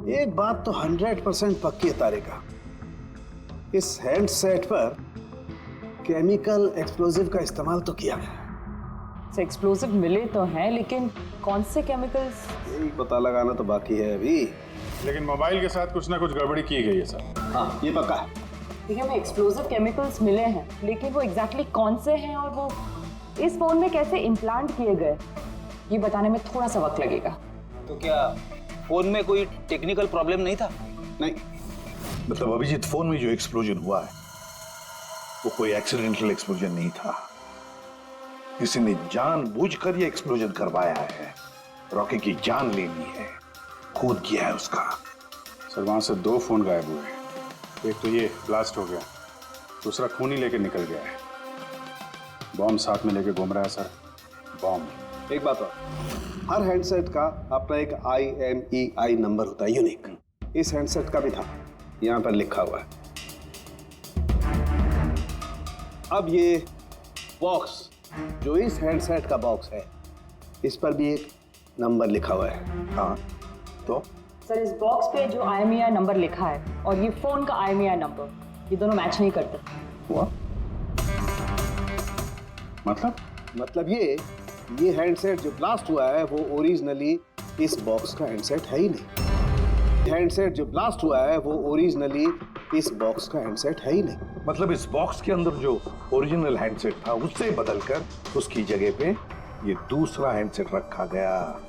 एक बात तो 100% पक्की है तारिका, इस हैंडसेट पर केमिकल एक्सप्लोजिव का इस्तेमाल तो किया गया। एक्सप्लोजिव मिले तो हैं, लेकिन कौन से केमिकल्स? यही पता लगाना तो बाकी है अभी। लेकिन मोबाइल के साथ कुछ ना कुछ गड़बड़ी की गई है सर। हाँ, ये पक्का है। देखिए, हमें एक्सप्लोजिव केमिकल्स मिले हैं, लेकिन वो एग्जैक्टली कौन से हैं और वो इस फोन में कैसे इम्प्लांट किए गए, ये बताने में थोड़ा सा वक्त लगेगा। तो क्या फोन में कोई टेक्निकल प्रॉब्लम नहीं था? नहीं, मतलब अभिजीत, फोन में जो एक्सप्लोजन हुआ है वो कोई एक्सीडेंटल एक्सप्लोजन नहीं था। किसी ने जानबूझकर ये एक्सप्लोजन करवाया है। रॉकी की जान लेनी है, खून किया है उसका। सर वहां से 2 फोन गायब हुए। एक तो ये ब्लास्ट हो गया, दूसरा खून ही लेके निकल गया है। बॉम्ब साथ में लेके घूम रहा है सर, बॉम्ब। एक बात और, हर हैंडसेट का अपना एक IMEI नंबर होता है, यूनिक। इस हैंडसेट का भी था, यहाँ पर लिखा हुआ है। अब ये बॉक्स, जो इस हैंडसेट का बॉक्स है, इस पर भी एक नंबर लिखा हुआ है। हाँ, तो सर, इस बॉक्स पे जो IMEI नंबर लिखा है और ये फोन का IMEI नंबर, ये दोनों मैच नहीं करते। हुआ मतलब ये हैंडसेट जो ब्लास्ट हुआ है वो ओरिजिनली इस बॉक्स का हैंडसेट है ही नहीं। हैंडसेट जो ब्लास्ट हुआ है वो ओरिजिनली इस बॉक्स का हैंडसेट है ही नहीं। मतलब इस बॉक्स के अंदर जो ओरिजिनल हैंडसेट था उससे बदलकर उसकी जगह पे ये दूसरा हैंडसेट रखा गया,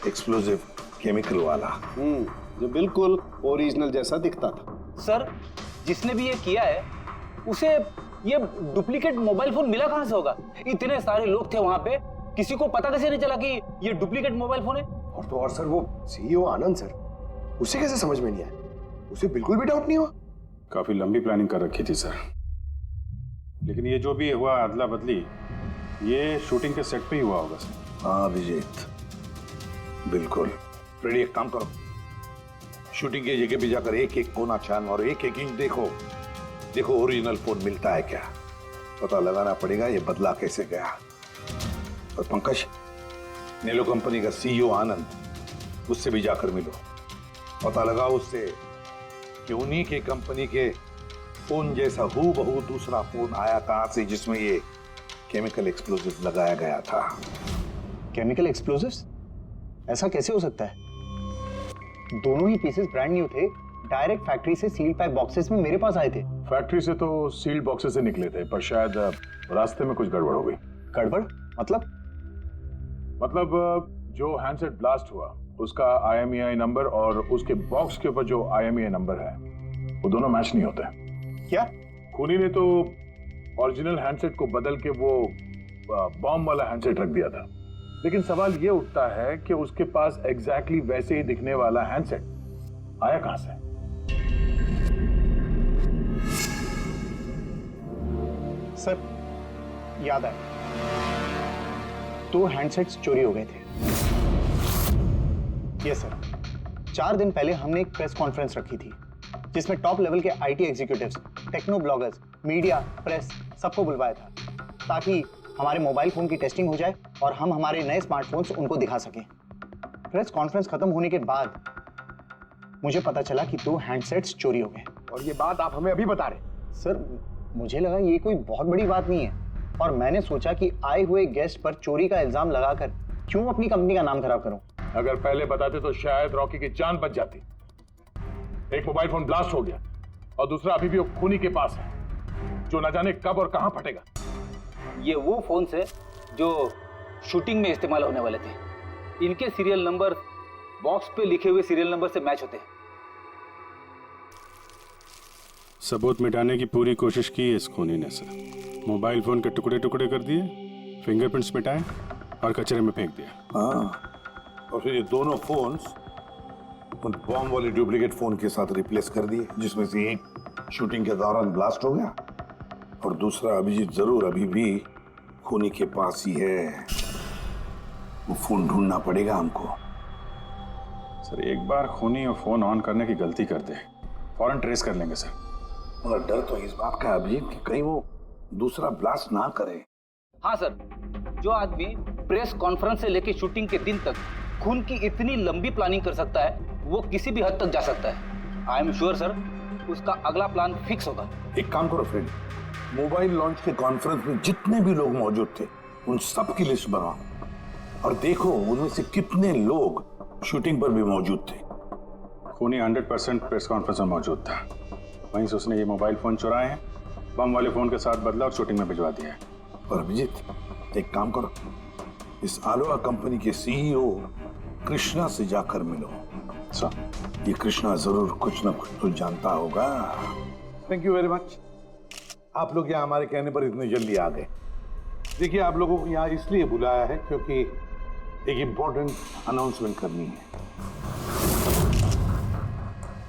एक्सप्लोजिव केमिकल वाला। जो बिल्कुल ओरिजिनल जैसा दिखता था। सर, जिसने भी ये किया है उसे ये डुप्लीकेट मोबाइल फोन मिला कहां से होगा? इतने सारे लोग थे वहां पे, किसी को पता कैसे नहीं चला कि ये डुप्लीकेट मोबाइल फोन है? और तो और सर, वो CEO आनंद सर, उसे कैसे समझ में नहीं आया? उसे बिल्कुल भी डाउट नहीं हुआ? काफी लंबी प्लानिंग कर रखी थी सर। लेकिन ये जो भी हुआ अदला बदली, ये शूटिंग के सेट पे ही हुआ होगा सर। हाँ अभिजीत, बिल्कुल। रेडी, एक काम करो, शूटिंग की जगह पे जाकर एक एक कोना छान और एक एक इंच देखो ओरिजिनल फोन मिलता है क्या। पता लगाना पड़ेगा ये बदला कैसे गया। और पंकज, नेलो कंपनी का CEO आनंद, उससे भी जाकर मिलो, पता लगाओ उससे कि उन्हीं के कंपनी के फोन जैसा हूबहू दूसरा फोन आया कहां से जिसमें ये केमिकल एक्सप्लोजिव लगाया गया था। Chemical explosives? ऐसा कैसे हो सकता है? दोनों ही पीसेस ब्रांड न्यू थे, डायरेक्ट फैक्ट्री से सील्ड पैक बॉक्सेस में मेरे पास आए थे। फैक्ट्री से तो सील्ड बॉक्सेस से निकले थे, पर शायद रास्ते में कुछ गड़बड़ हो गई। गड़बड़ मतलब? जो हैंडसेट ब्लास्ट हुआ उसका IMEI नंबर और उसके बॉक्स के ऊपर जो IMEI नंबर है वो दोनों मैच नहीं होते। क्या? खूनी ने तो ओरिजिनल हैंडसेट को बदल के वो बॉम्ब वाला हैंडसेट रख दिया था। लेकिन सवाल ये उठता है कि उसके पास एग्जैक्टली वैसे ही दिखने वाला हैंडसेट आया कहां से? सर, याद आया, 2 हैंडसेट्स चोरी हो गए थे। यस सर, 4 दिन पहले हमने एक प्रेस कॉन्फ्रेंस रखी थी जिसमें टॉप लेवल के IT executives, techno bloggers, media, press सबको बुलवाया था ताकि हमारे मोबाइल फोन की टेस्टिंग हो जाए और हम हमारे नए स्मार्टफोन्स उनको दिखा सकें। प्रेस कॉन्फ्रेंस खत्म होने के बाद मुझे पता चला कि 2 हैंडसेट्स चोरी हो गए। और ये बात आप हमें अभी बता रहे? सर, मुझे लगा ये कोई बहुत बड़ी बात नहीं है और मैंने सोचा कि आए हुए गेस्ट पर चोरी का इल्जाम लगाकर क्यों अपनी कंपनी का नाम खराब करूं। अगर पहले बताते तो शायद रॉकी की जान बच जाती। एक मोबाइल फोन ब्लास्ट हो गया और दूसरा अभी भी वो खूनी के पास है, जो न जाने कब और कहां फटेगा। ये वो फोन है जो शूटिंग में इस्तेमाल होने वाले थे। इनके सीरियल नंबर बॉक्स पे लिखे हुए सीरियल नंबर से मैच होते हैं। सबूत मिटाने की पूरी कोशिश की है इस खूनी ने सर। मोबाइल फोन के टुकड़े टुकड़े कर दिए, फिंगरप्रिंट्स मिटाए और कचरे में फेंक दिया। हाँ, और फिर ये दोनों फोन्स उन बॉम्ब वाले डुप्लीकेट फोन के साथ रिप्लेस कर दिए, जिसमें से एक शूटिंग के दौरान ब्लास्ट हो गया और दूसरा अभिजीत जरूर अभी भी खूनी के पास ही है। वो फोन ढूंढना पड़ेगा हमको। सर, एक बार खूनी और फोन ऑन करने की गलती कर दे, फौरन ट्रेस कर लेंगे सर। मगर डर तो इस बात का अभिजीत कि कहीं वो दूसरा ब्लास्ट ना करे। हाँ सर, जो आदमी प्रेस कॉन्फ्रेंस से लेकर शूटिंग के दिन तक खून की इतनी लंबी प्लानिंग कर सकता है, वो किसी भी हद तक जा सकता है। आई एम श्योर सर, उसका अगला प्लान फिक्स होगा। एक काम करो फ्रेंड, मोबाइल लॉन्च के कॉन्फ्रेंस में जितने भी लोग मौजूद थे उन सब की लिस्ट बनाओ और देखो उनमें से कितने लोग शूटिंग पर भी मौजूद थे। खूनी 100% प्रेस कॉन्फ्रेंस में मौजूद था। वहीं से उसने ये मोबाइल फोन चुराए हैं, बम वाले फोन के साथ बदला और शूटिंग में भिजवा दिया है। और अभिजीत एक काम करो, इस आलोआ कंपनी के सीईओ कृष्णा से जाकर मिलो। सर, ये कृष्णा जरूर कुछ ना कुछ तो जानता होगा। Thank you very much. आप लोग यहाँ हमारे कहने पर इतने जल्दी आ गए। देखिए, आप लोगों को यहाँ इसलिए बुलाया है क्योंकि एक इम्पोर्टेंट अनाउंसमेंट करनी है।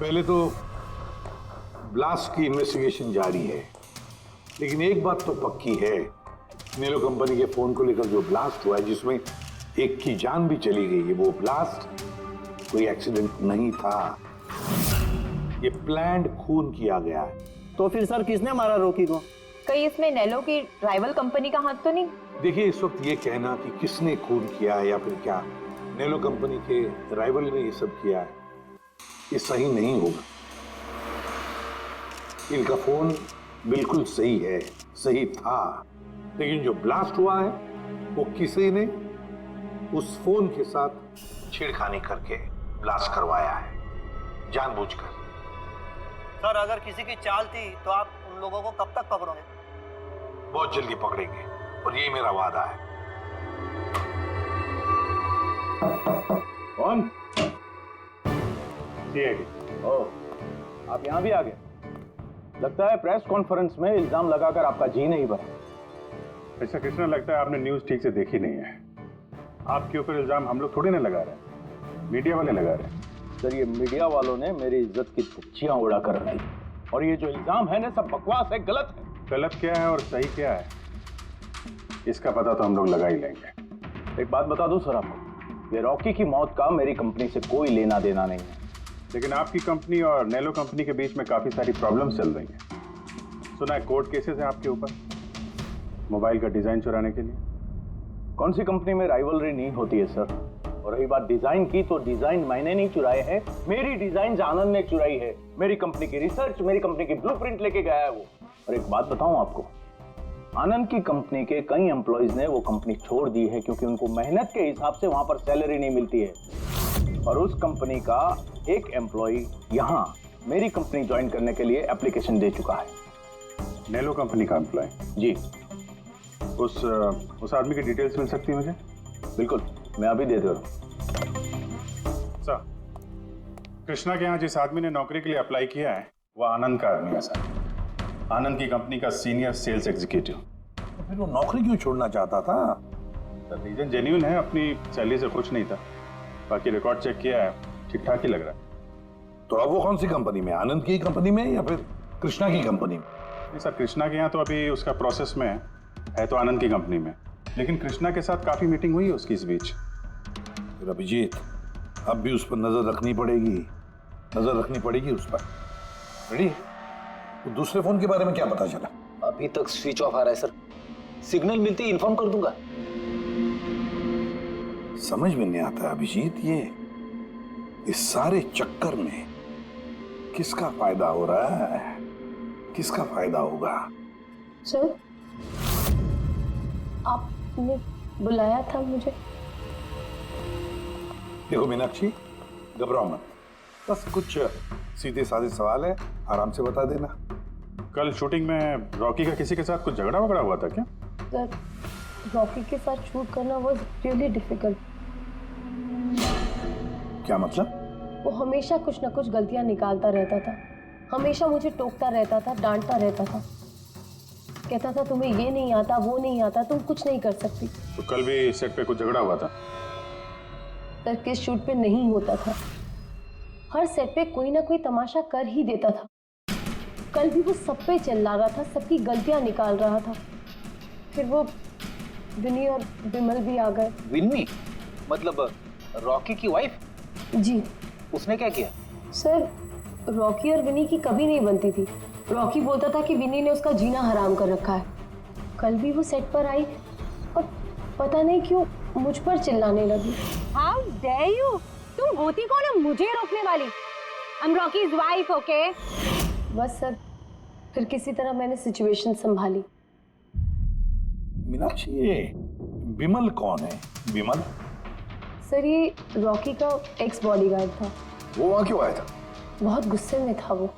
पहले तो ब्लास्ट की इन्वेस्टिगेशन जारी है, लेकिन एक बात तो पक्की है, नेलो कंपनी के फोन को लेकर जो ब्लास्ट हुआ है जिसमें एक की जान भी चली गई है, वो ब्लास्ट कोई एक्सीडेंट नहीं था। ये प्लान्ड खून किया गया है। तो फिर सर किसने मारा रॉकी को? कहीं इसमें नेलो की राइवल कंपनी का हाथ तो नहीं? देखिए, इस वक्त ये कहना कि किसने खून किया है या फिर क्या नेलो कंपनी के राइवल ने ये सब किया है, ये सही नहीं होगा। इनका फोन बिल्कुल सही है, सही था, लेकिन जो ब्लास्ट हुआ है वो किसी ने उस फोन के साथ छेड़खानी करके ब्लास्ट करवाया है, जानबूझकर। सर, अगर किसी की चाल थी तो आप उन लोगों को कब तक पकड़ोगे? बहुत जल्दी पकड़ेंगे और ये मेरा वादा है। कौन? सीआईडी। ओह, आप यहाँ भी आ गए। लगता है प्रेस कॉन्फ्रेंस में इल्जाम लगाकर आपका जी नहीं भरा। ऐसा कृष्णा, लगता है आपने न्यूज ठीक से देखी नहीं है। आपके ऊपर इल्जाम हम लोग थोड़ी ना लगा रहे हैं, मीडिया वाले लगा रहे हैं। सर, ये मीडिया वालों ने मेरी इज्जत की धज्जियां उड़ा कर रख दी और ये जो इल्जाम है ना, सब बकवास है, गलत है। गलत क्या है और सही क्या है, इसका पता तो हम लोग लगा ही लेंगे। एक बात बता दूं सर आपको, ये रॉकी की मौत का मेरी कंपनी से कोई लेना देना नहीं है। लेकिन आपकी कंपनी और नेलो कंपनी के बीच में काफी सारी प्रॉब्लम्स चल रही हैं। सुना है कोर्ट केसेस है आपके ऊपर मोबाइल का डिजाइन चुराने के लिए। कौन सी कंपनी में राइवलरी नहीं होती है सर। और रही बात डिजाइन की, तो डिजाइन मैंने नहीं चुराए हैं, मेरी डिजाइन आनंद ने चुराई है। मेरी कंपनी की रिसर्च, मेरी कंपनी की ब्लूप्रिंट लेके गया है वो। और एक बात बताऊं आपको, आनंद की कंपनी के कई एम्प्लॉइज ने वो कंपनी छोड़ दी है क्योंकि उनको मेहनत के हिसाब से वहां पर सैलरी नहीं मिलती है। और उस कंपनी का एक एम्प्लॉय यहाँ मेरी कंपनी ज्वाइन करने के लिए एप्लीकेशन दे चुका है। नेलो कंपनी का एम्प्लॉय? जी। उस आदमी की डिटेल्स मिल सकती है मुझे? बिल्कुल, मैं अभी दे दे रहा हूँ। सर, कृष्णा के यहाँ जिस आदमी ने नौकरी के लिए अप्लाई किया है वो आनंद का आदमी है सर। आनंद की कंपनी का सीनियर सेल्स एग्जीक्यूटिव। तो फिर वो नौकरी क्यों छोड़ना चाहता था? सर, रीजन जेन्युइन है, अपनी सैलरी से खुश नहीं था। बाकी रिकॉर्ड चेक किया है, ठीक ठाक ही लग रहा है। तो अब वो कौन सी कंपनी में, आनंद की कंपनी में या फिर कृष्णा की कंपनी में? नहीं सर, कृष्णा के यहाँ तो अभी उसका प्रोसेस में है तो आनंद की कंपनी में, लेकिन कृष्णा के साथ काफी मीटिंग हुई है उसकी इस बीच। फिर अभिजीत, अब भी उस पर नजर रखनी पड़ेगी, नजर रखनी पड़ेगी उस पर। रेडी? तो दूसरे फोन के बारे में क्या पता चला? अभी तक स्विच ऑफ आ रहा है सर, सिग्नल मिलते ही इन्फॉर्म कर दूंगा। समझ में नहीं आता अभिजीत, ये इस सारे चक्कर में किसका फायदा हो रहा है, किसका फायदा होगा? सर, आपने बुलाया था मुझे? देखो मीनाक्षी, घबराओ मत, बस कुछ सीधे साधे सवाल है, आराम से बता देना। कल शूटिंग में रॉकी का किसी के साथ कुछ झगड़ा वगड़ा हुआ था क्या? सर, रॉकी के साथ शूट करना वाज रियली डिफिकल्ट। क्या मतलब? वो हमेशा कुछ ना कुछ गलतियां निकालता रहता था, हमेशा मुझे टोकता रहता था, डांटता रहता था, कहता था तुम्हें ये नहीं आता, वो नहीं आता, तुम कुछ नहीं कर सकती। तो कल भी सेट पे कुछ झगड़ा हुआ था? सर, किस शूट पे नहीं होता था, हर सेट पे कोई ना कोई तमाशा कर ही देता था। कल भी वो सब पे चिल्ला रहा था, सबकी गलतियां निकाल रहा था। फिर वो विनी और विमल भी आ गए। विन्नी? मतलब रॉकी की वाइफ? जी। उसने क्या किया? सर, रॉकी और विनी की कभी नहीं बनती थी। रॉकी बोलता था कि विनी ने उसका जीना हराम कर रखा है। कल भी वो सेट पर आई और पता नहीं क्यों मुझ पर चिल्लाने लगी। How dare you? तुम होती कौन हो मुझे रोकने वाली? I'm Rocky's wife, okay? बस सर, फिर किसी तरह मैंने सिचुएशन संभाली। मीनाक्षी, ये विमल कौन है? विमल? सर ये रॉकी का एक्स बॉडीगार्ड था। वो वहां क्यों आया था? बहुत गुस्से में था वो।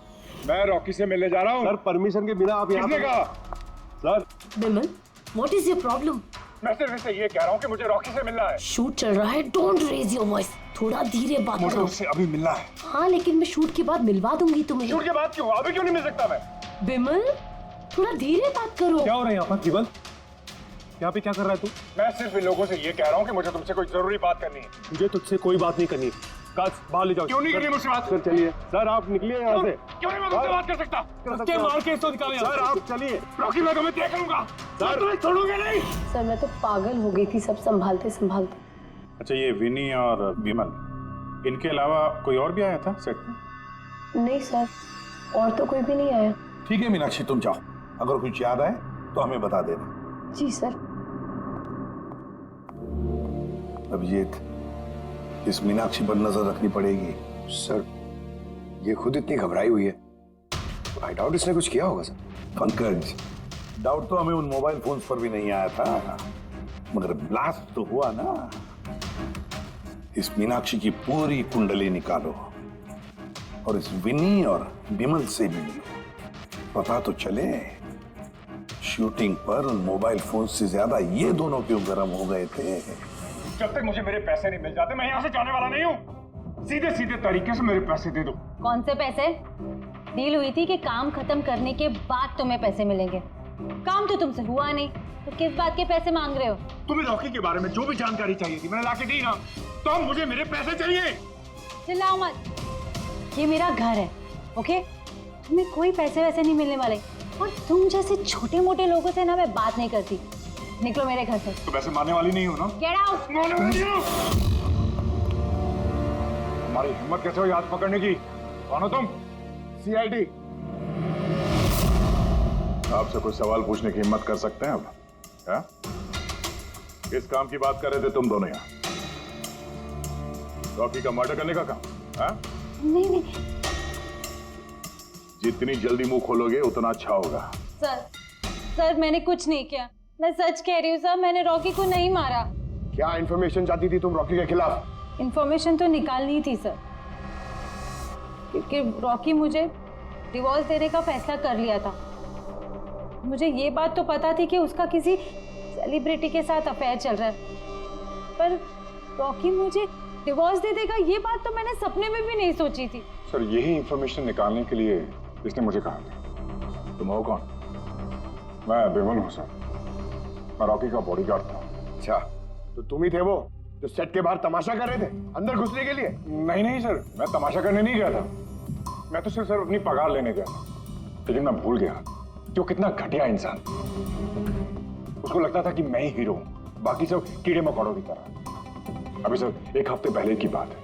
मैं रॉकी से मिलने जा रहा हूँ। सर परमिशन के बिना आप यहाँ किसने कहा? Sir Vimal, what is your problem? मैं सिर्फ इससे ये कह रहा हूँ कि मुझे रॉकी से मिलना है। शूट चल रहा है, डोंट रेज योर वॉइस, थोड़ा धीरे बात मुझे करो। उससे अभी मिलना है। हाँ लेकिन मैं शूट के बाद मिलवा दूंगी तुम्हें। शूट के बाद क्यों? अभी क्यों नहीं मिल सकता मैं? विमल, थोड़ा धीरे बात करो। क्या हो रहा है यहाँ पर? विमल, यहाँ पे क्या कर रहा है तू? मैं सिर्फ इन लोगों से ये कह रहा हूँ कि मुझे तुमसे कोई जरूरी बात करनी है। मुझे तुझसे कोई बात नहीं करनी। काश बाहर ले जाओ। क्यों नहीं करनी मुझसे बात? सर चलिए। सर आप निकलिए यहाँ से। क्यों नहीं मैं तुमसे बात कर सकता? के मार के इसको निकालें। सर आप चलिए। रॉकी, मैं तुम्हें तय करूंगा। सर तुम्हें छोड़ूंगा नहीं। सर मैं तो पागल हो गई थी सब संभालते संभालते। अच्छा, ये विनी और विमल, इनके अलावा कोई और भी आया था सेट पे? नहीं सर, और तो कोई भी नहीं आया। ठीक है मीनाक्षी, तुम जाओ, अगर कुछ याद आए तो हमें बता देना। जी सर। अभिजीत, इस मीनाक्षी पर नजर रखनी पड़ेगी। सर ये खुद इतनी घबराई हुई है, आई डाउट इसने कुछ किया होगा सर। पंकज, डाउट तो हमें उन मोबाइल फोन्स पर भी नहीं आया था, मगर ब्लास्ट तो हुआ ना। इस मीनाक्षी की पूरी कुंडली निकालो और इस विनी और विमल से भी मिलो, पता तो चले शूटिंग पर उन मोबाइल फोन से ज्यादा ये दोनों क्यों गर्म हो गए थे। जब तक मुझे मेरे पैसे नहीं मिल जाते मैं यहाँ से जाने वाला नहीं हूँ। सीधे सीधे तरीके से मेरे पैसे दे दो। कौन से पैसे? डील हुई थी कि काम खत्म करने के बाद तुम्हें पैसे मिलेंगे। काम तो तुमसे हुआ नहीं, तो किस बात के पैसे मांग रहे हो? तुम्हें रॉकी के बारे में जो भी जानकारी चाहिए थी मैंने लाके दी ना, तो अब मुझे मेरे पैसे चाहिए। चिल्लाओ मत, ये मेरा घर है, ओके? तुम्हें कोई पैसे वैसे नहीं मिलने वाले, और तुम जैसे छोटे मोटे लोगों से ना मैं बात नहीं करती। निकलो मेरे घर से। तो वैसे मारने वाली नहीं हो ना? Get out. मारने वाली नहीं हो। तुम्हारी हिम्मत कैसे हुई हाथ पकड़ने की? कौन हो तुम? सीआईडी। आपसे कोई सवाल पूछने की हिम्मत कर सकते हैं अब? है? किस काम की बात कर रहे थे तुम दोनों यहाँ? रॉकी का मर्डर करने का काम? है? नहीं नहीं जितनी जल्दी मुंह खोलोगे उतना अच्छा होगा। सर मैंने कुछ नहीं किया, मैं सच कह रही हूँ सर, मैंने रॉकी को नहीं मारा। क्या इन्फॉर्मेशन चाहती थी तुम रॉकी के खिलाफ? इन्फॉर्मेशन तो निकालनी थी सर, क्योंकि रॉकी मुझे डिवोर्स देने का फैसला कर लिया था। मुझे ये बात तो पता थी कि उसका किसी सेलिब्रिटी के साथ अफेयर चल रहा है, पर रॉकी मुझे डिवोर्स दे देगा ये बात तो मैंने सपने में भी नहीं सोची थी। सर यही इंफॉर्मेशन निकालने के लिए इसने मुझे कहा था। तुम हो कौन? मैं विमल हूँ सर, मैं रॉकी का बॉडीगार्ड था। अच्छा, तो तुम ही थे वो जो सेट के बाहर तमाशा कर रहे थे अंदर घुसने के लिए? नहीं सर, मैं तमाशा करने नहीं गया था। मैं तो सिर्फ सर अपनी पगार लेने गया था, लेकिन मैं भूल गया कि वो कितना घटिया इंसान। उसको लगता था कि मैं ही हीरो हूँ, बाकी सब कीड़े मकोड़ों की तरह। अभी सर 1 हफ्ते पहले की बात है,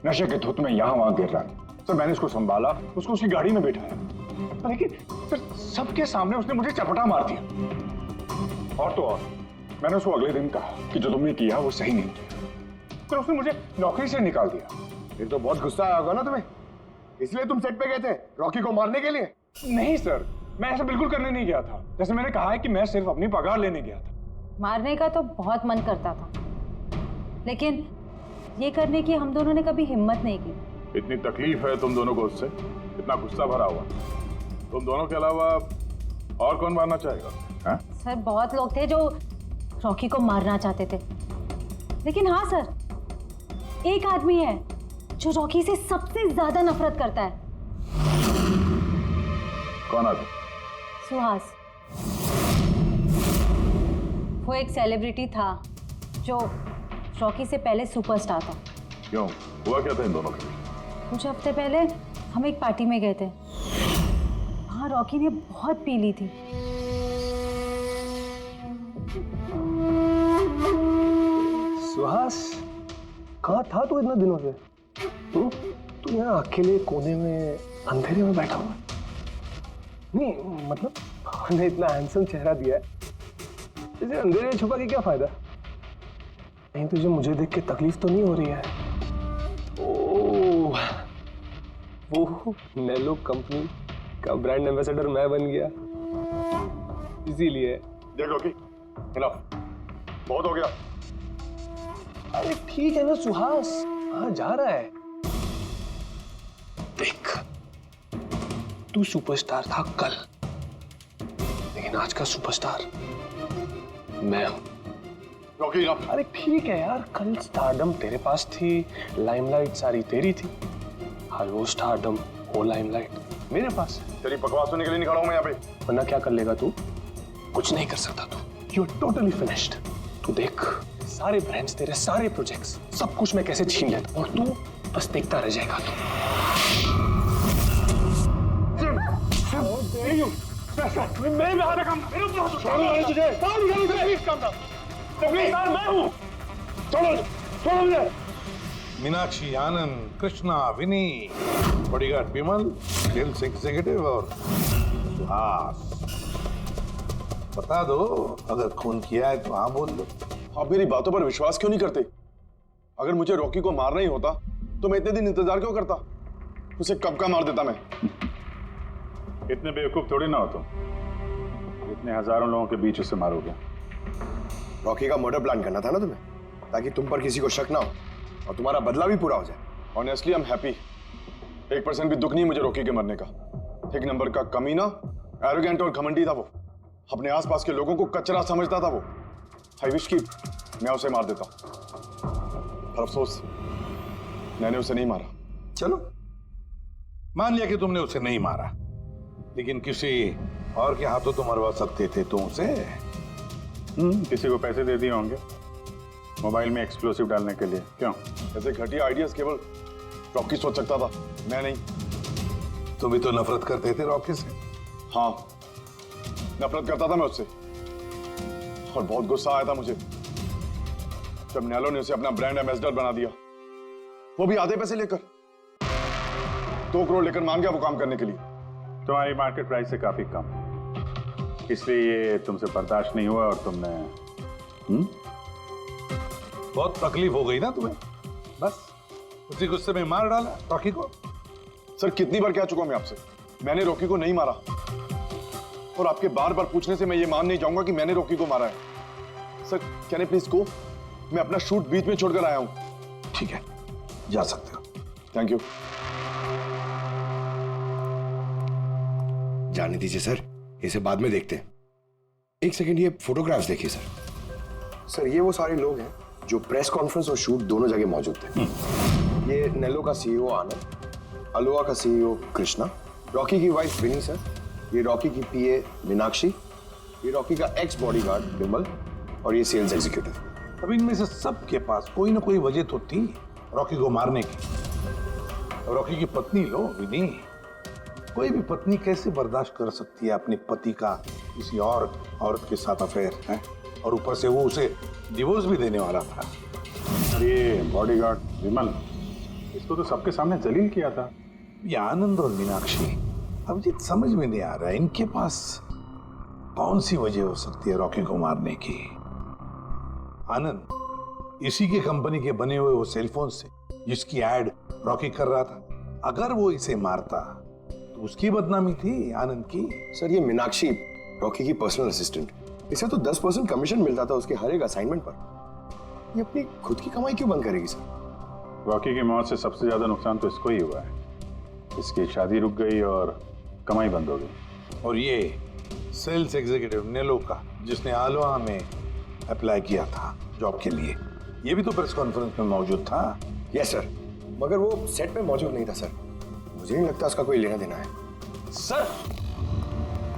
नशे के धुत में यहाँ वहां गिर रहा है सर। मैंने उसको संभाला, उसको उसकी गाड़ी में बैठाया, लेकिन फिर सबके सामने उसने मुझे चपटा मार दिया। और तो और मैंने उसको अगले दिन कहा कि जो तुमने किया वो सही नहीं किया, फिर उसने मुझे नौकरी से निकाल दिया। फिर तो बहुत गुस्सा आया होगा ना तुम्हें, इसलिए तुम सेट पे गए थे रॉकी को मारने के लिए? नहीं सर, मैं ऐसा बिल्कुल करने नहीं गया था। जैसे मैंने कहा है कि मैं सिर्फ अपनी पगार लेने गया था। मारने का तो बहुत मन करता था, लेकिन ये करने की हम दोनों ने कभी हिम्मत नहीं की। इतनी तकलीफ है तुम दोनों को उससे, इतना गुस्सा भरा हुआ। तुम दोनों के अलावा और कौन मारना चाहेगा? है? सर बहुत लोग थे जो रॉकी को मारना चाहते थे, लेकिन हाँ सर, एक आदमी है जो रॉकी से सबसे ज्यादा नफरत करता है। कौन आदमी? सुहास। वो एक सेलिब्रिटी था जो रॉकी से पहले सुपरस्टार था। क्यों, हुआ क्या था इन दोनों के? कुछ हफ्ते पहले हम एक पार्टी में गए थे, वहाँ रॉकी ने बहुत पी ली थी। सुहास, कहाँ था तू इतने दिनों से? तू यहाँ अकेले कोने में अंधेरे में बैठा हुआ? नहीं मतलब हमने इतना हैंडसम चेहरा दिया है, इसे अंधेरे में छुपा के क्या फायदा? नहीं तुझे मुझे देख के तकलीफ तो नहीं हो रही है? वो नेलो कंपनी का ब्रांड एम्बेसडर मैं बन गया, इसीलिए। देख रॉकी, बहुत हो गया। अरे ठीक है ना सुहास, हाँ जा रहा है। देख, तू सुपरस्टार था कल, लेकिन आज का सुपरस्टार मैं हूं। रॉकी, अरे ठीक है यार, कल स्टारडम तेरे पास थी, लाइमलाइट सारी तेरी थी, आज वो स्टारडम वो लाइमलाइट मेरे पास है। तेरी बकवास सुनने के लिए नहीं खड़ा हूं मैं यहाँ पे। वरना क्या कर लेगा तू? कुछ नहीं कर सकता तू, यू आर टोटली फिनिश्ड। तू देख, सारे ब्रांड्स तेरे, सारे प्रोजेक्ट्स, सब कुछ मैं कैसे छीन लेता हूं और तू बस देखता रह जाएगा। मीनाक्षी, आनंद, कृष्णा, विनी, बॉडीगार्ड विमल, सेल्स एग्जीक्यूटिव और सुहास। बता दो, अगर खून किया है तो हाँ बोल दो। आप मेरी बातों पर विश्वास क्यों नहीं करते? अगर मुझे रॉकी को मारना ही होता तो मैं इतने दिन इंतजार क्यों करता? उसे कब का मार देता मैं। इतने बेवकूफ थोड़ी ना हो तुम, इतने हजारों लोगों के बीच उसे मारोगे। रॉकी का मर्डर प्लान करना था ना तुम्हें, ताकि तुम पर किसी को शक ना हो और तुम्हारा बदला भी पूरा हो जाए। Honestly I am happy. 1% भी दुख नहीं मुझे रॉकी के मरने का। एक नंबर का कमीना, एरोगेंट और घमंडी था वो। अपने आसपास के लोगों को कचरा समझता था वो। आई विश कि मैं उसे मार देता, पर अफसोस मैंने उसे नहीं मारा। चलो, मान लिया कि तुमने उसे नहीं मारा, लेकिन किसी और के हाथों तो मरवा सकते थे तुम उसे। किसी को पैसे दे दिए होंगे मोबाइल में एक्सप्लोसिव डालने के लिए। क्यों? ऐसे घटिया आइडियाज केवल रॉकी सोच सकता था, मैं नहीं। तुम भी तो नफरत करते थे रॉकी से। हाँ, नफरत करता था मैं उससे, और बहुत गुस्सा आया था मुझे जब नैलो ने उसे अपना ब्रांड एम्बेसडर बना दिया, वो भी आधे पैसे लेकर। 2 करोड़ लेकर मान गया वो काम करने के लिए। तुम्हारी मार्केट प्राइस से काफी कम, इसलिए ये तुमसे बर्दाश्त नहीं हुआ और तुमने बहुत तकलीफ हो गई ना तुम्हें, बस उसी गुस्से में मार डाला रॉकी को। सर, कितनी बार कह चुका हूं मैं आपसे, मैंने रॉकी को नहीं मारा, और आपके बार बार पूछने से मैं ये मान नहीं जाऊंगा कि मैंने रॉकी को मारा है। Sir, can I please go? मैं अपना शूट बीच में छोड़कर आया हूं। ठीक है, जा सकते हो। Thank you. जाने दीजिए सर, इसे बाद में देखते हैं। एक सेकंड, ये फोटोग्राफ्स देखिए सर। सर, ये वो सारे लोग हैं जो प्रेस कॉन्फ्रेंस और शूट दोनों जगह मौजूद थे। ये नेलो का सीईओ आनंद, अलोआ का सीईओ कृष्णा, रॉकी की वाइफ विनी सर, ये रॉकी की पीए मीनाक्षी, ये रॉकी का एक्स बॉडीगार्ड विमल, और ये सेल्स एग्जीक्यूटिव। अब इनमें से सबके पास कोई ना कोई वजह तो थी रॉकी को मारने की। रॉकी की पत्नी लो, विनी। कोई भी पत्नी कैसे बर्दाश्त कर सकती है अपने पति का किसी और औरत के साथ अफेयर है? और ऊपर से वो उसे डिवोर्स भी देने वाला था। ये बॉडीगार्ड विमल, इसको तो सबके सामने जलील किया था। ये आनंद और मीनाक्षी, अब ये समझ में नहीं आ रहा है इनके पास कौन सी वजह हो सकती है रॉकी को मारने की। आनंद इसी के कंपनी के बने हुए वो सेलफोन से जिसकी एड रॉकी कर रहा था, अगर वो इसे मारता तो उसकी बदनामी थी आनंद की। सर, ये मीनाक्षी रॉकी की पर्सनल असिस्टेंट, इसे तो 10% कमीशन मिलता था उसके हर एक असाइनमेंट पर। ये अपनी खुद की कमाई क्यों बंद करेगी सर? रॉकी की मौत से सबसे ज्यादा नुकसान तो इसको ही हुआ है। इसकी शादी रुक गई और कमाई बंद हो गई। और ये सेल्स एग्जीक्यूटिव नेलो का, जिसने आलोआ में अप्लाई किया था जॉब के लिए, ये भी तो प्रेस कॉन्फ्रेंस में मौजूद था। यस सर, मगर वो सेट पे मौजूद नहीं था सर। मुझे नहीं लगता उसका कोई लेना देना है। सर,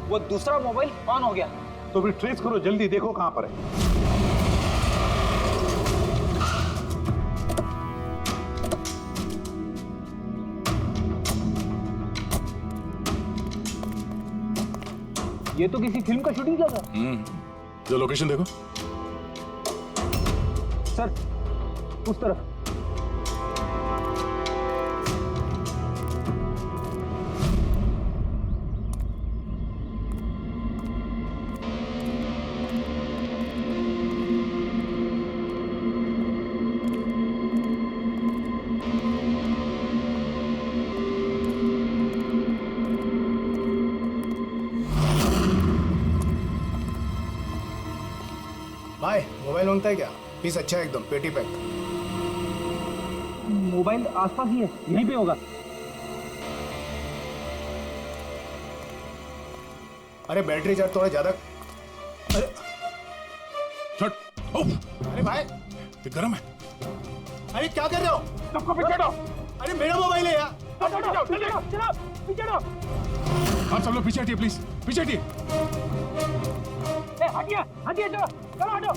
वो दूसरा मोबाइल ऑन हो गया। तो भी ट्रेस करो, जल्दी देखो कहां पर है। ये तो किसी फिल्म का शूटिंग लगा। जो लोकेशन देखो सर, उस तरफ। भाई मोबाइल मांगता है क्या? पीस अच्छा है एकदम, पेटी पैक। मोबाइल आसपास ही है, यहीं पे होगा। अरे बैटरी चार्ज थोड़ा ज्यादा। अरे अरे भाई ये गर्म है। अरे क्या कर रहे हो? सबको पीछे हटो। अरे मेरा मोबाइल है यार। चलो आप सब लोग पीछे हटिए प्लीज, पीछे हटिए। हटिए हटिए, चलो चलो हटो।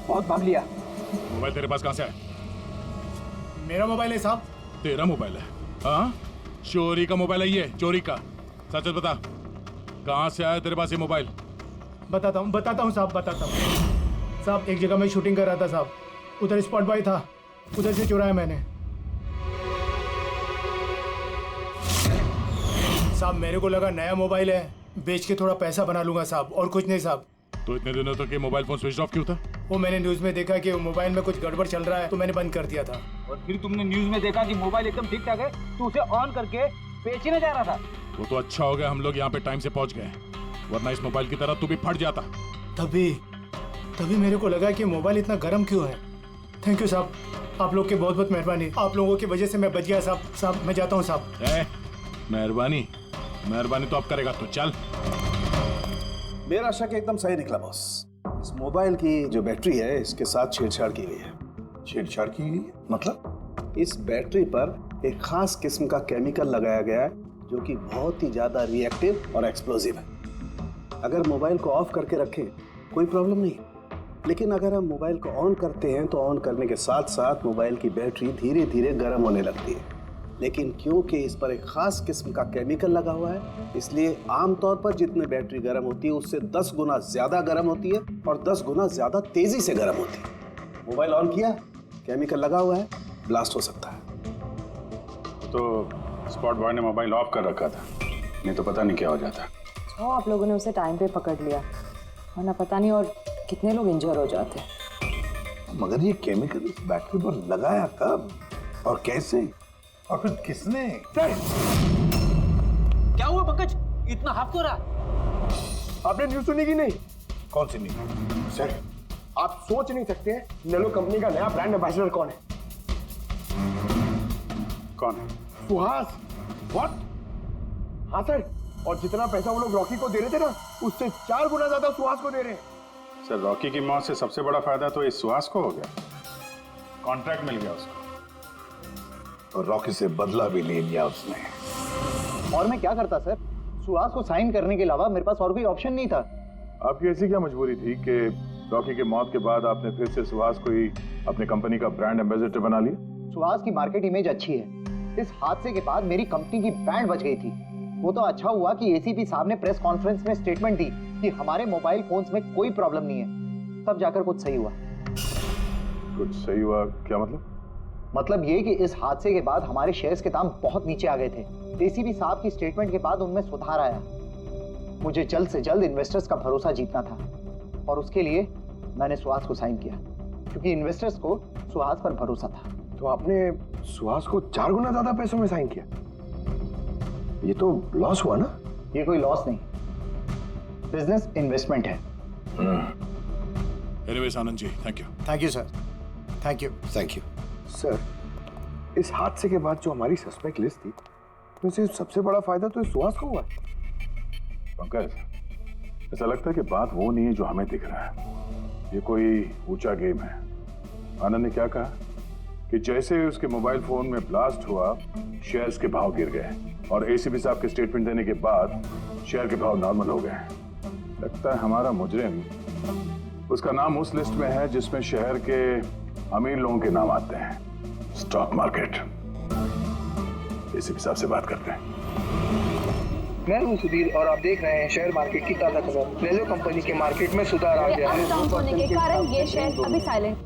बहुत भाग लिया। मोबाइल तेरे पास कहां से है? मेरा मोबाइल है साहब। तेरा मोबाइल है? हाँ, चोरी का मोबाइल है ये, चोरी का। सच बता, कहां से आया तेरे पास ये मोबाइल? बताता हूँ साहब, बताता हूँ साहब। एक जगह मैं शूटिंग कर रहा था साहब, उधर स्पॉट बॉय था, उधर से चुराया मैंने साहब। मेरे को लगा नया मोबाइल है, बेच के थोड़ा पैसा बना लूंगा साहब, और कुछ नहीं साहब। तो इतने दिनों तक ये मोबाइल फोन स्विच ऑफ क्यों था? वो मैंने न्यूज में देखा कि मोबाइल में कुछ गड़बड़ चल रहा है, तो मैंने बंद कर दिया था। और फिर तुमने न्यूज में देखा कि मोबाइल एकदम ठीक ठाक है, तो उसे ऑन करके बेचने जा रहा था। वो तो अच्छा हो गया हम लोग यहाँ पे टाइम से पहुंच गए, वरना इस मोबाइल की तरह तू भी फट जाता। तभी मेरे को लगा कि मोबाइल इतना गर्म क्यों है। थैंक यू साहब, आप लोग की बहुत बहुत मेहरबानी। आप लोगों की वजह से मैं बच गया साहब। मैं जाता हूँ साहब। मेहरबानी तो आप करेगा तो चल। मेरा शक एकदम सही निकला बॉस। इस मोबाइल की जो बैटरी है, इसके साथ छेड़छाड़ की गई है। छेड़छाड़ की गई? मतलब इस बैटरी पर एक खास किस्म का केमिकल लगाया गया है जो कि बहुत ही ज्यादा रिएक्टिव और एक्सप्लोसिव है। अगर मोबाइल को ऑफ करके रखें कोई प्रॉब्लम नहीं, लेकिन अगर हम मोबाइल को ऑन करते हैं तो ऑन करने के साथ साथ मोबाइल की बैटरी धीरे धीरे गर्म होने लगती है। लेकिन क्योंकि इस पर एक खास किस्म का केमिकल लगा हुआ है, इसलिए आमतौर पर जितनी बैटरी गर्म होती है उससे 10 गुना ज्यादा गर्म होती है और 10 गुना ज्यादा तेजी से गर्म होती है। मोबाइल ऑन किया, केमिकल लगा हुआ है, ब्लास्ट हो सकता है। तो स्पॉट बॉय ने मोबाइल ऑफ कर रखा था, नहीं तो पता नहीं क्या हो जाता। आप लोगों ने उसे टाइम पे पकड़ लिया, वरना पता नहीं और कितने लोग इंजर हो जाते। मगर ये केमिकल इस बैटरी पर लगाया कब और कैसे, और फिर किसने? क्या हुआ पंकज, इतना हाफ क्यों रहा? आपने न्यूज सुनी कि नहीं? कौन सी न्यूज? सर, आप सोच नहीं सकते नेलो कंपनी का नया ब्रांड एम्बेसडर कौन है? कौन है? सुहास। व्हाट? हाँ सर, और जितना पैसा वो लोग रॉकी को दे रहे थे ना, उससे 4 गुना ज्यादा सुहास को दे रहे हैं। सर, रॉकी की मौत से सबसे बड़ा फायदा तो इस सुहास को हो गया, कॉन्ट्रैक्ट मिल गया उसको, और रॉकी से बदला भी ले लिया उसने। और मैं क्या करता सर? सुहास को साइन करने के अलावा मेरे पास और कोई ऑप्शन नहीं था। आपकी ऐसी क्या मजबूरी थी कि रॉकी के मौत के बाद आपने फिर से सुहास को ही अपनी कंपनी का ब्रांड एम्बेसडर बना लिया? सुहास की मार्केट इमेज अच्छी है। इस हादसे के बाद मेरी कंपनी की ब्रांड बच गई थी। वो तो अच्छा हुआ कि एसीपी साहब ने प्रेस कॉन्फ्रेंस में स्टेटमेंट दी कि हमारे मोबाइल फोन्स में कोई प्रॉब्लम नहीं है। तब जाकर कुछ सही हुआ। कुछ सही हुआ क्या मतलब? मतलब ये कि इस हादसे के बाद हमारे शेयर्स के दाम बहुत नीचे आ गए थे। एसीपी साहब की स्टेटमेंट के बाद उनमें सुधार आया। मुझे जल्द से जल्द इन्वेस्टर्स का भरोसा जीतना था, और उसके लिए मैंने सुहास को साइन किया, क्योंकि इन्वेस्टर्स को सुहास पर भरोसा था। तो आपने सुहास को 4 गुना ज्यादा पैसों में साइन किया? ये तो लॉस हुआ ना? ये कोई लॉस नहीं, बिजनेस इन्वेस्टमेंट है। Anyways Anand ji, thank you. Thank you sir, thank you. Thank you sir. इस हादसे के बाद जो हमारी सस्पेक्ट लिस्ट थी, वैसे सबसे बड़ा फायदा तो इस सुहास को हुआ। पंकज, ऐसा लगता है कि बात वो नहीं है जो हमें दिख रहा है। ये कोई ऊंचा गेम है। आनंद ने क्या कहा कि जैसे उसके मोबाइल फोन में ब्लास्ट हुआ, शेयर्स के भाव गिर गए, और एसीपी साहब के स्टेटमेंट देने के बाद शेयर के भाव नॉर्मल हो गए। लगता है हमारा मुजरिम, उसका नाम उस लिस्ट में है जिसमें शहर के अमीर लोगों के नाम आते हैं, स्टॉक मार्केट। इस हिसाब से बात करते हैं। मैं हूं सुधीर और आप देख रहे हैं शेयर मार्केट की ताज़ा खबर। नेलो कंपनी के मार्केट में सुधार आ गया है। डाउन होने के कारण ये शेयर अभी साइलेंट।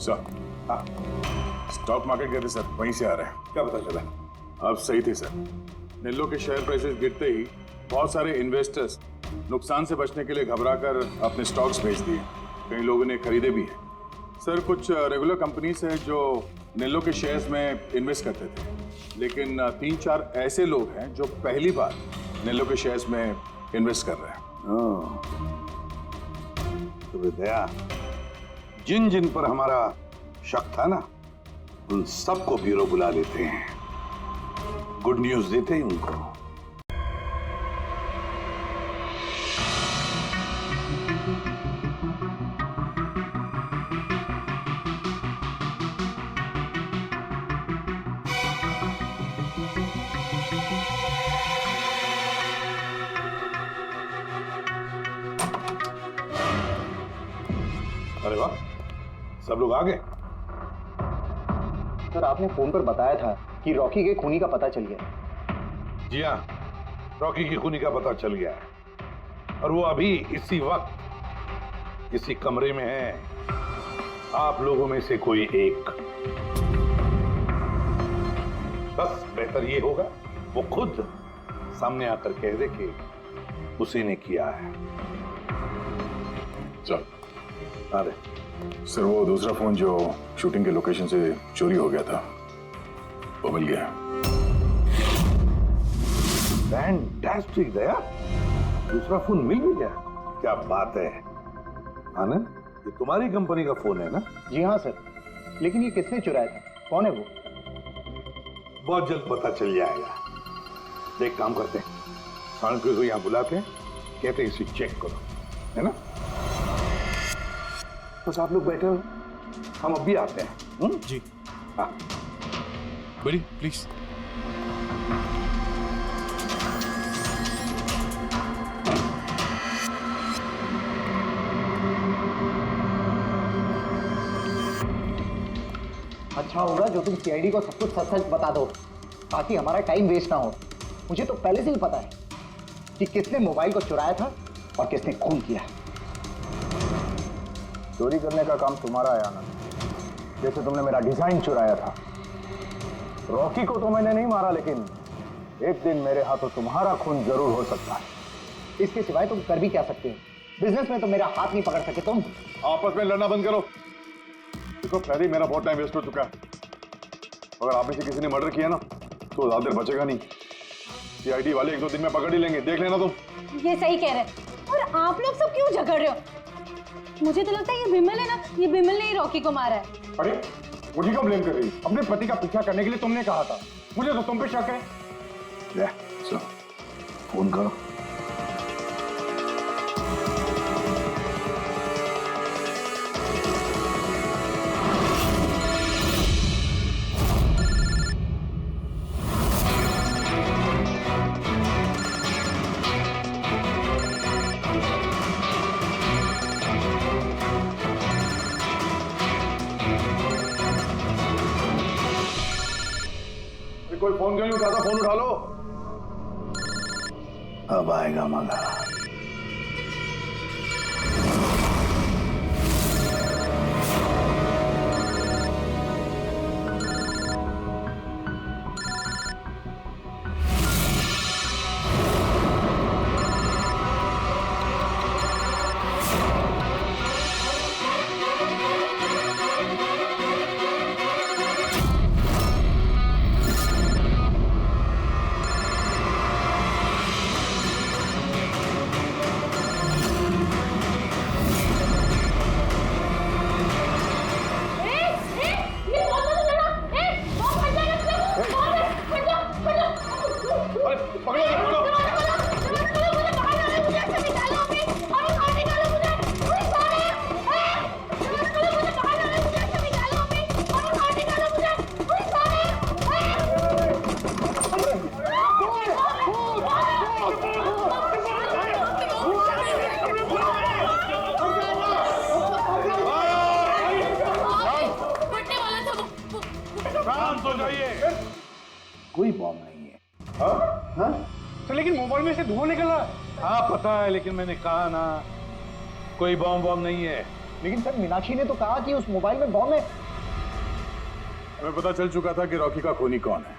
सर, हाँ, स्टॉक मार्केट गए थे सर, वहीं से आ रहे हैं। क्या पता चला? आप सही थे सर। नेल्लो के शेयर प्राइसेस गिरते ही बहुत सारे इन्वेस्टर्स नुकसान से बचने के लिए घबराकर अपने स्टॉक्स बेच दिए। कई लोगों ने खरीदे भी हैं। सर, कुछ रेगुलर कंपनीज हैं जो नेल्लो के शेयर्स में इन्वेस्ट करते थे, लेकिन 3-4 ऐसे लोग हैं जो पहली बार नेल्लो के शेयर्स में इन्वेस्ट कर रहे हैं। तो दया, जिन जिन पर हमारा शक था ना, उन सबको ब्यूरो बुला लेते हैं, गुड न्यूज देते हैं उनको। अरे वाह, सब लोग आ गए। सर, आपने फोन पर बताया था कि रॉकी के खूनी का पता चल गया। जी हाँ, रॉकी की खूनी का पता चल गया है और वो अभी इसी वक्त इसी कमरे में है। आप लोगों में से कोई एक, बस बेहतर ये होगा वो खुद सामने आकर कह दे कि उसी ने किया है। चल। अरे सर, वो दूसरा फोन जो शूटिंग के लोकेशन से चोरी हो गया था, वो मिल गया। फैंटास्टिक दया, दूसरा फोन मिल भी गया। क्या बात है आनंद, ये तुम्हारी कंपनी का फोन है ना? जी हाँ सर, लेकिन ये किसने चुराया था? कौन है वो? बहुत जल्द पता चल जाएगा। एक काम करते हैं, साणुके को यहाँ बुलाते हैं, कहते हैं इसे चेक करो, है ना? बस आप लोग बैठे हो, हम अभी आते हैं। जी हाँ, बड़ी प्लीज। अच्छा होगा जो तुम सीआईडी को सब कुछ सच सच बता दो, ताकि हमारा टाइम वेस्ट ना हो। मुझे तो पहले से ही पता है कि किसने मोबाइल को चुराया था और किसने खून किया। चोरी करने का काम तुम्हारा है आनंद, जैसे तुमने मेरा डिजाइन चुराया था। रॉकी को तो मैंने नहीं मारा, लेकिन एक दिन मेरे हाथों तुम्हारा खून जरूर हो सकता है। इसके सिवाय तुम कर भी क्या सकते हो? बिजनेस में तो मेरा हाथ नहीं पकड़ सके तुम। आपस में लड़ना बंद करो। देखो, पहले ही मेरा बहुत टाइम वेस्ट हो चुका है। अगर आप में से किसी ने मर्डर किया ना, तो ज्यादा देर बचेगा नहीं। सीआईडी वाले 1-2 दिन में पकड़ ही लेंगे, देख लेना तुम। ये सही कह रहे हैं। और आप लोग सब क्यों झगड़ रहे हो? मुझे तो लगता है ये बिमल है ना, ये बिमल ने ही रॉकी को मारा है। अरे मुझे क्यों ब्लेम कर रही? अपने पति का पीछा करने के लिए तुमने कहा था, मुझे तो तुम पे शक है। ले, चलो, फोन करो। कोई फोन क्यों नहीं उठाता? फोन उठा लो। अब आएगा मजा। कोई बॉम्ब नहीं है। हाँ? सर लेकिन मोबाइल में से धुआं निकल रहा है। हाँ पता है, लेकिन मैंने कहा ना कोई बॉम्ब नहीं है। लेकिन सर मीनाक्षी ने तो कहा कि उस मोबाइल में बॉम्ब है। हमें पता चल चुका था कि रॉकी का खूनी कौन है,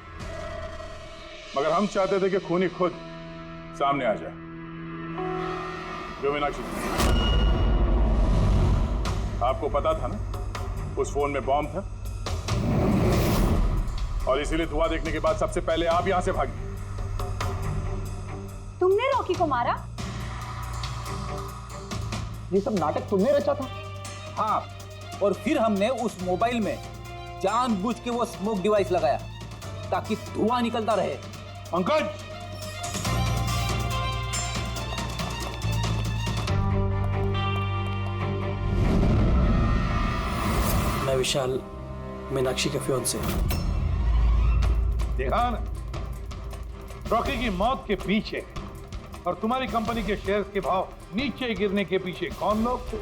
मगर हम चाहते थे कि खूनी खुद सामने आ जाए। जो मीनाक्षी, आपको पता था ना उस फोन में बॉम्ब था, और इसीलिए धुआं देखने के बाद सबसे पहले आप यहां से भागी। तुमने रॉकी को मारा? ये सब नाटक तुमने रचा था? हाँ, और फिर हमने उस मोबाइल में जानबूझ के वो स्मोक डिवाइस लगाया ताकि धुआं निकलता रहे। पंकज, मैं विशाल, मीनाक्षी के फियांसे। देखा ना, रॉकी की मौत के पीछे और तुम्हारी कंपनी के शेयर्स के भाव नीचे गिरने के पीछे कौन लोग थे?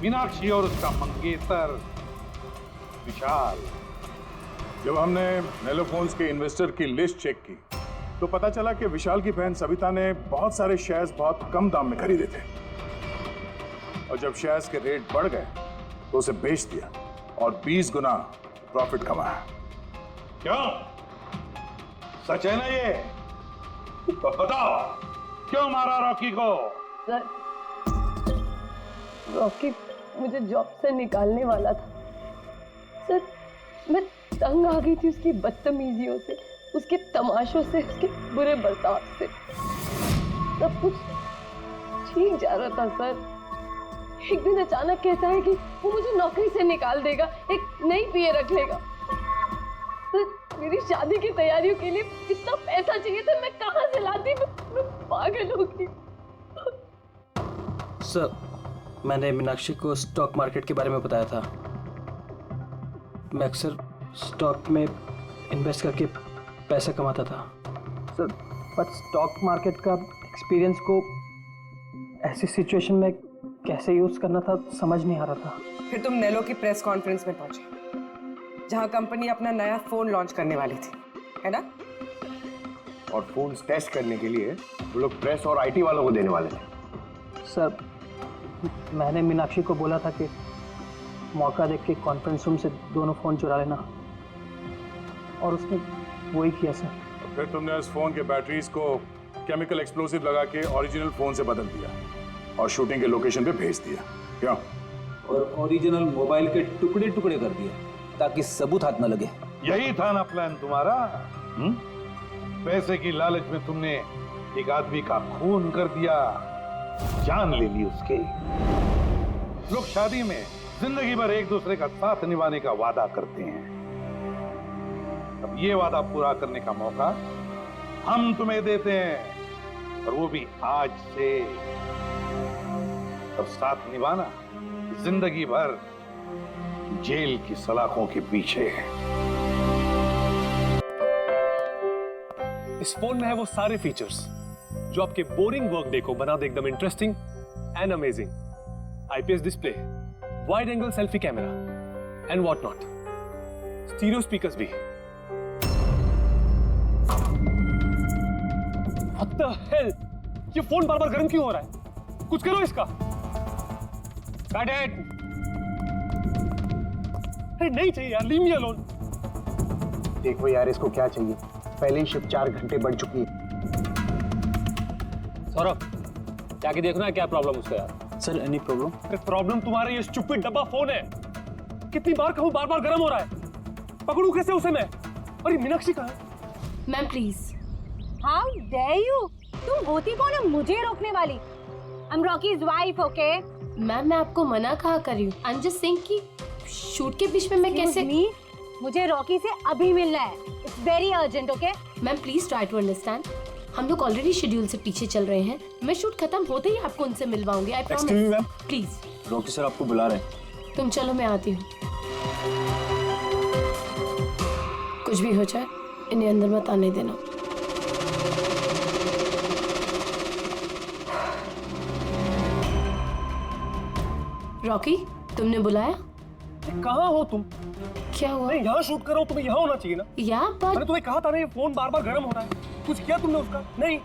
मीनाक्षी और उसका मंगेतर विशाल। जब हमने नेलोफोन्स के इन्वेस्टर की लिस्ट चेक की तो पता चला कि विशाल की बहन सविता ने बहुत सारे शेयर्स बहुत कम दाम में खरीदे थे, और जब शेयर्स के रेट बढ़ गए तो उसे बेच दिया और 20 गुना प्रॉफिट कमाया। क्यों? सच है ना ये? तो बताओ क्यों मारा रॉकी को? सर, रॉकी मुझे जॉब से निकालने वाला था। सर, मैं तंग आ गई थी उसकी बदतमीजियों से, उसके तमाशों से, उसके बुरे बर्ताव से। सब कुछ ठीक जा रहा था सर। एक दिन अचानक कहता है कि वो मुझे नौकरी से निकाल देगा, एक नई पीए रख लेगा। सर, मेरी शादी की तैयारियों के लिए इतना पैसा चाहिए था, मैं कहाँ से लाती? मैं पागल हो गई। सर, मैंने मीनाक्षी को स्टॉक मार्केट के बारे में बताया था। मैं अक्सर स्टॉक में इन्वेस्ट करके पैसा कमाता था। सर, पर स्टॉक मार्केट का एक्सपीरियंस को ऐसी सिचुएशन में कैसे यूज करना था समझ नहीं आ रहा था। फिर तुम नेलो की प्रेस कॉन्फ्रेंस में पहुंचे, जहां कंपनी अपना नया फोन लॉन्च करने वाली थी, है ना? और फोन टेस्ट करने के लिए वो लोग प्रेस और आईटी वालों को देने वाले थे। सर, मैंने मीनाक्षी को बोला था कि मौका देख के कॉन्फ्रेंस रूम से दोनों फोन चुरा लेना, और उसने वही किया सर। तो फिर तुमने उस फोन के बैटरीज को केमिकल एक्सप्लोसिव लगा के ओरिजिनल फोन से बदल दिया और शूटिंग के लोकेशन पे भेज दिया। क्यों? और ओरिजिनल मोबाइल के टुकड़े टुकड़े कर दिए ताकि सबूत हाथ न लगे। यही था ना प्लान तुम्हारा? पैसे की लालच में तुमने एक आदमी का खून कर दिया, जान ले ली उसके। लोग शादी में जिंदगी भर एक दूसरे का साथ निभाने का वादा करते हैं। अब ये वादा पूरा करने का मौका हम तुम्हें देते हैं, और वो भी आज से। और साथ निभाना जिंदगी भर जेल की सलाखों के पीछे। इस फोन में है वो सारे फीचर्स जो आपके बोरिंग वर्क डे को बना दे एकदम interesting and amazing. IPS display, wide angle selfie camera and what not, stereo speakers भी। What the hell? ये फोन बार बार गर्म क्यों हो रहा है? कुछ करो इसका। Got it? अरे नहीं चाहिए यार, leave me alone। देखो यार, इसको क्या चाहिए? पहले ही शिफ्ट 4 घंटे बढ़ चुकी है। सौरभ, जाके देखना है क्या प्रॉब्लम उसका यार। Sir, any problem? प्रॉब्लम तुम्हारा ये स्टूपिड डब्बा फोन है। कितनी बार कहूं, बार बार गर्म हो रहा है। पकड़ूं कैसे उसे मैं? और ये मीनाक्षी कहाँ है? Ma'am please. How dare you? तुम होती कौन है मुझे रोकने वाली? I am Rocky's wife, okay? Ma'am, मैं आपको मना कहा कर रही हूँ। आई एम जस्ट सेइंग कि शूट के बीच में मैं कैसे? मुझे रॉकी से अभी मिलना है। It's very urgent, okay? Ma'am please try to understand. हम लोग ऑलरेडी शेड्यूल से पीछे चल रहे हैं। मैं शूट खत्म होते ही आपको उनसे मिलवाऊंगी, I promise. Please. Rocky sir आपको बुला रहे हैं। तुम चलो, मैं आती हूँ। कुछ भी हो जाए इन्हें अंदर मत आने देना। रॉकी, तुमने बुलाया? कहाँ हो तुम? क्या हुआ? मैं यहाँ शूट कर रहा हूँ, तुम्हें यहाँ होना चाहिए ना। मैंने तुम्हें कहा था ना ये फोन बार बार गर्म हो रहा है। कुछ किया तुमने उसका? नहीं।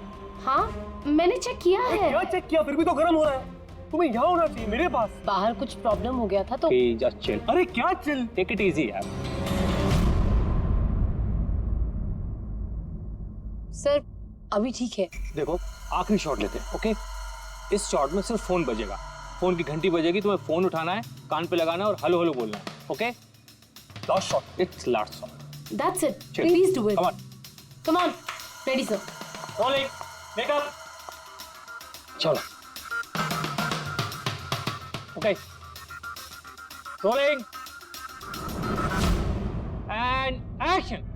हाँ मैंने चेक किया है। क्या चेक किया? फिर भी तो गर्म हो रहा है। तुम्हें यहाँ होना चाहिए मेरे पास। बाहर कुछ प्रॉब्लम हो गया था तो जस्ट चिल। अरे क्या चिल? टेक इट इजी यार। सर अभी ठीक है। देखो आखिरी शॉट लेते हैं, ओके? इस शॉट में सिर्फ फोन बजेगा, फोन की घंटी बजेगी, तुम्हें फोन उठाना है, कान पे लगाना है और हेलो हेलो बोलना है, okay? Last shot. It's last shot. That's it. Please do it. Come on. Come on. Ready, sir. Rolling. Makeup. चलो। Okay. Rolling. And action.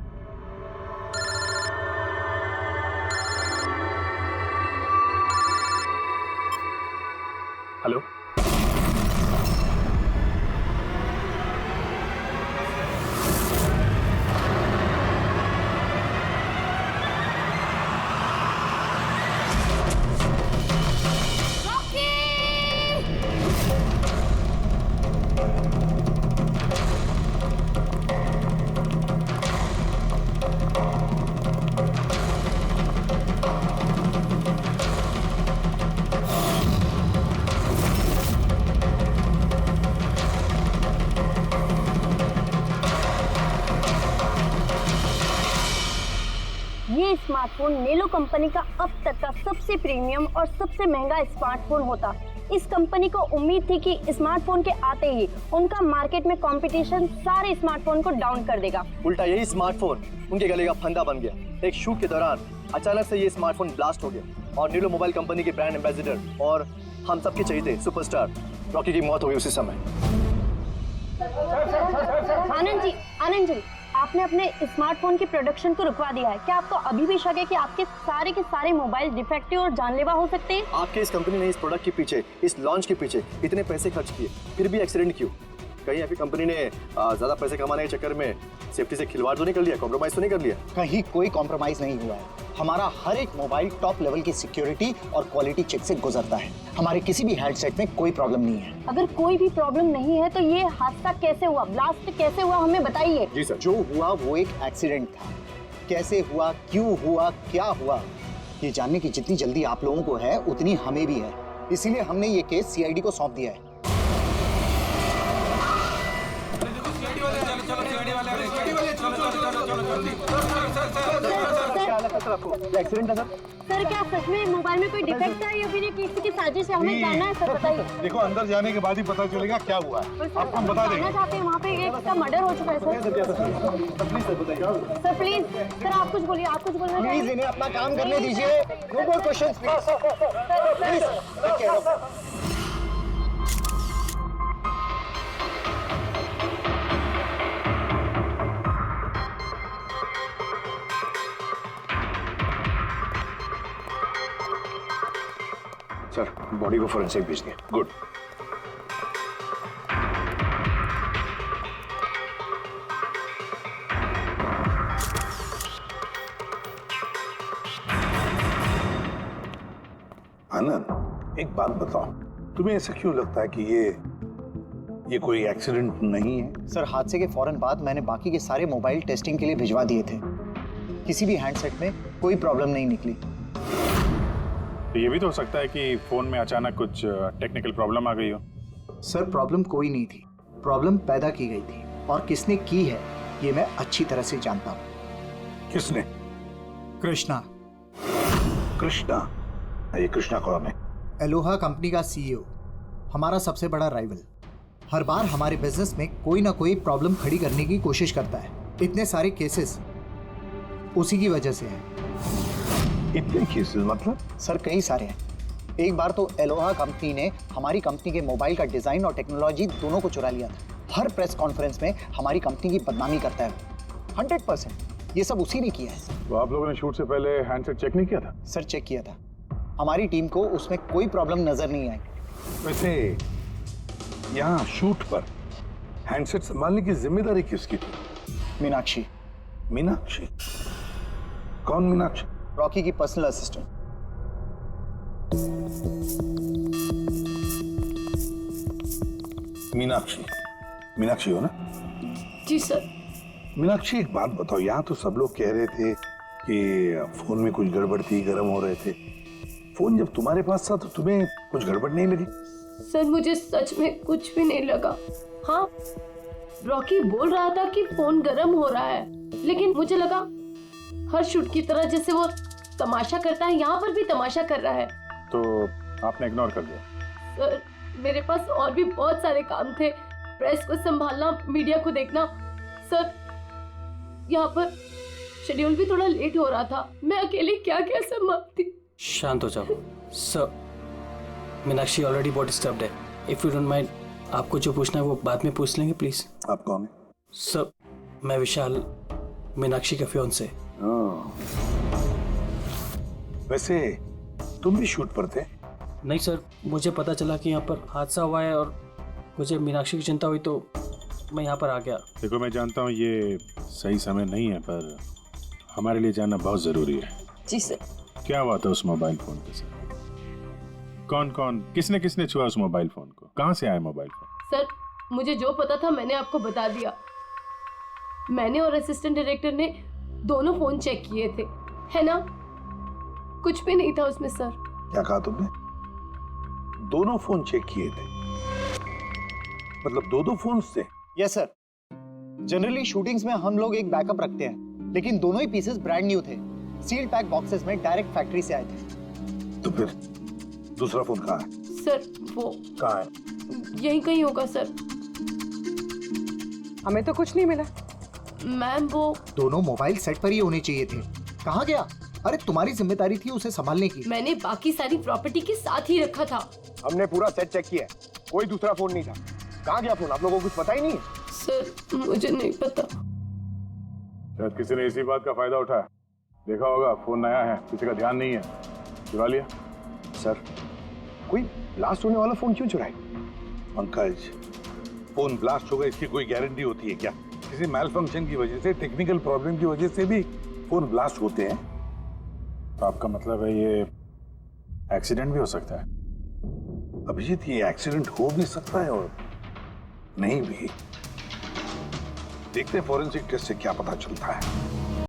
Hello. ये स्मार्टफोन नेलो कंपनी का अब तक का सबसे प्रीमियम और सबसे महंगा स्मार्टफोन होता। इस कंपनी को उम्मीद थी कि स्मार्टफोन के आते ही उनका मार्केट में कंपटीशन सारे स्मार्टफोन को डाउन कर देगा। उल्टा यही स्मार्टफोन उनके गले का फंदा बन गया। एक शूट के दौरान अचानक से ये स्मार्टफोन ब्लास्ट हो गया और नेलो मोबाइल कंपनी के ब्रांड एम्बेसडर और हम सबके चहेते सुपरस्टार रॉकी की मौत हो गई उसी समय। आनंद जी, आपने अपने स्मार्टफोन की प्रोडक्शन को रुकवा दिया है। क्या आपको अभी भी शक है कि आपके सारे मोबाइल डिफेक्टिव और जानलेवा हो सकते हैं? आपके इस कंपनी ने इस प्रोडक्ट के पीछे, इस लॉन्च के पीछे इतने पैसे खर्च किए, फिर भी एक्सीडेंट क्यों? कहीं आपकी कंपनी ने ज्यादा पैसे कमाने के चक्कर में सेफ्टी से खिलवाड़ तो नहीं कर लिया, कॉम्प्रोमाइज तो नहीं कर लिया? कहीं कोई कॉम्प्रोमाइज नहीं हुआ है। हमारा हर एक मोबाइल टॉप लेवल की सिक्योरिटी और क्वालिटी चेक से गुजरता है। हमारे किसी भी हैंडसेट में कोई प्रॉब्लम नहीं है। अगर कोई भी प्रॉब्लम नहीं है तो ये हादसा कैसे हुआ, ब्लास्ट कैसे हुआ, हमें बताइए। जी सर, जो हुआ वो एक एक्सीडेंट था। कैसे हुआ, क्यों हुआ, क्या हुआ, ये जानने की जितनी जल्दी आप लोगों को है उतनी हमें भी है। इसीलिए हमने ये केस सीआईडी को सौंप दिया है। एक्सीडेंट था सर, क्या सच में मोबाइल में कोई डिफेक्ट था या फिर ये किसी की साजिश है? हमें जानना है सर, बताइए। देखो अंदर जाने के बाद ही पता चलेगा क्या हुआ है। आपको हम बता देंगे। चाहते हैं वहाँ पे एक का मर्डर हो चुका है सर। प्लीज सर, आप कुछ बोलिए, आप कुछ बोलिए। प्लीज इन्हें अपना काम करने दीजिए। No more questions please. Sir body को फोरेंसिक भेज दिया। गुड। आनंद एक बात बताओ, तुम्हें ऐसा क्यों लगता है कि ये कोई एक्सीडेंट नहीं है? सर हादसे के फौरन बाद मैंने बाकी के सारे मोबाइल टेस्टिंग के लिए भिजवा दिए थे। किसी भी हैंडसेट में कोई प्रॉब्लम नहीं निकली। तो ये भी तो हो सकता है कि फोन में अचानक कुछ टेक्निकल प्रॉब्लम आ गई हो। सर प्रॉब्लम कोई नहीं थी, प्रॉब्लम पैदा की गई थी और किसने की है ये मैं अच्छी तरह से जानता हूँ। किसने? कृष्णा। कृष्णा? ये कृष्णा कौन है? एलोहा कंपनी का सीईओ, हमारा सबसे बड़ा राइवल। हर बार हमारे बिजनेस में कोई ना कोई प्रॉब्लम खड़ी करने की कोशिश करता है। इतने सारे केसेस उसी की वजह से हैं। इतने केसेस मतलब? सर कई सारे हैं। एक बार तो एलोहा कंपनी ने हमारी कंपनी के मोबाइल का डिजाइन और टेक्नोलॉजी दोनों को चुरा लिया था। हर प्रेस कॉन्फ्रेंस में हमारी कंपनी की बदनामी करता है। 100% ये सब उसी ने किया है। तो आप लोगों ने शूट से पहले हैंडसेट चेक नहीं किया था? सर चेक किया था, हमारी टीम को उसमें कोई प्रॉब्लम नजर नहीं आई। वैसे यहाँ शूट पर हैंडसेट संभालने की जिम्मेदारी किसकी थी? मीनाक्षी। मीनाक्षी? कौन मीनाक्षी? रॉकी की पर्सनल असिस्टेंट। मीनाक्षी? मीनाक्षी हो ना? जी सर। मीनाक्षी एक बात बताओ, यहाँ तो सब लोग कह रहे थे कि फोन में कुछ गड़बड़ थी, गर्म हो रहे थे। फोन जब तुम्हारे पास था तो तुम्हें कुछ गड़बड़ नहीं लगी? सर मुझे सच में कुछ भी नहीं लगा। हाँ, रॉकी बोल रहा था कि फोन गर्म हो रहा है, लेकिन मुझे लगा हर शूट की तरह जैसे वो तमाशा करता है, यहाँ पर भी तमाशा कर रहा है। तो आपने इग्नोर कर दिया? सर मेरे पास और भी बहुत सारे काम थे, प्रेस को संभालना, मीडिया को देखना। सर यहाँ पर शेड्यूल भी थोड़ा लेट हो रहा था, मैं अकेले क्या क्या संभालती। शांत हो जाओ सर। मीनाक्षी ऑलरेडी बहुत डिस्टर्ब्ड है। इफ यू डोंट माइंड, आपको जो पूछना है वो बाद में पूछ लेंगे प्लीज। आप कौन है? सर मैं विशाल, मीनाक्षी का फियांसे। वैसे तुम भी शूट पर थे? नहीं सर, मुझे पता चला कि यहाँ पर हादसा हुआ है और मुझे मीनाक्षी की चिंता हुई तो मैं यहाँ पर आ गया। देखो मैं जानता हूँ ये सही समय नहीं है, पर हमारे लिए जानना बहुत जरूरी है। जी सर। क्या हुआ था उस मोबाइल फोन के साथ? कौन कौन, किसने किसने छुआ उस मोबाइल फोन को? कहाँ से आया मोबाइल फोन? सर मुझे जो पता था मैंने आपको बता दिया। मैंने और असिस्टेंट डायरेक्टर ने दोनों फोन चेक किए थे, है ना? कुछ भी नहीं था उसमें सर। क्या कहा तुमने? दोनों फोन चेक किए थे? मतलब दो फोन थे? Yes sir. जनरली शूटिंग्स में हम लोग एक बैकअप रखते हैं, लेकिन दोनों ही पीसेस ब्रांड न्यू थे, सील्ड पैक बॉक्सेस में डायरेक्ट फैक्ट्री से आए थे। तो फिर दूसरा फोन कहाँ है? सर वो कहाँ है? यहीं कहीं होगा सर। हमें तो कुछ नहीं मिला। मैम वो दोनों मोबाइल सेट पर ही होने चाहिए थे। कहाँ गया? अरे तुम्हारी जिम्मेदारी थी उसे संभालने की। मैंने बाकी सारी प्रॉपर्टी के साथ ही रखा था। हमने पूरा सेट चेक किया, कोई दूसरा फोन नहीं था। कहाँ गया फोन? आप लोगों को कुछ पता ही नहीं है? सर मुझे नहीं पता। शायद किसी ने इसी बात का फायदा उठाया। देखा होगा फोन नया है, किसी का ध्यान नहीं है, चुरा लिया। सर कोई ब्लास्ट होने वाला फोन क्यों चुराए? पंकज, फोन ब्लास्ट होगा इसकी कोई गारंटी होती है क्या? किसी मैल फंक्शन की वजह से, टेक्निकल प्रॉब्लम की वजह से भी फोन ब्लास्ट होते हैं। तो आपका मतलब है ये एक्सीडेंट भी हो सकता है? अभिजीत, ये एक्सीडेंट हो भी सकता है और नहीं भी। देखते हैं फॉरेंसिक टेस्ट से क्या पता चलता है।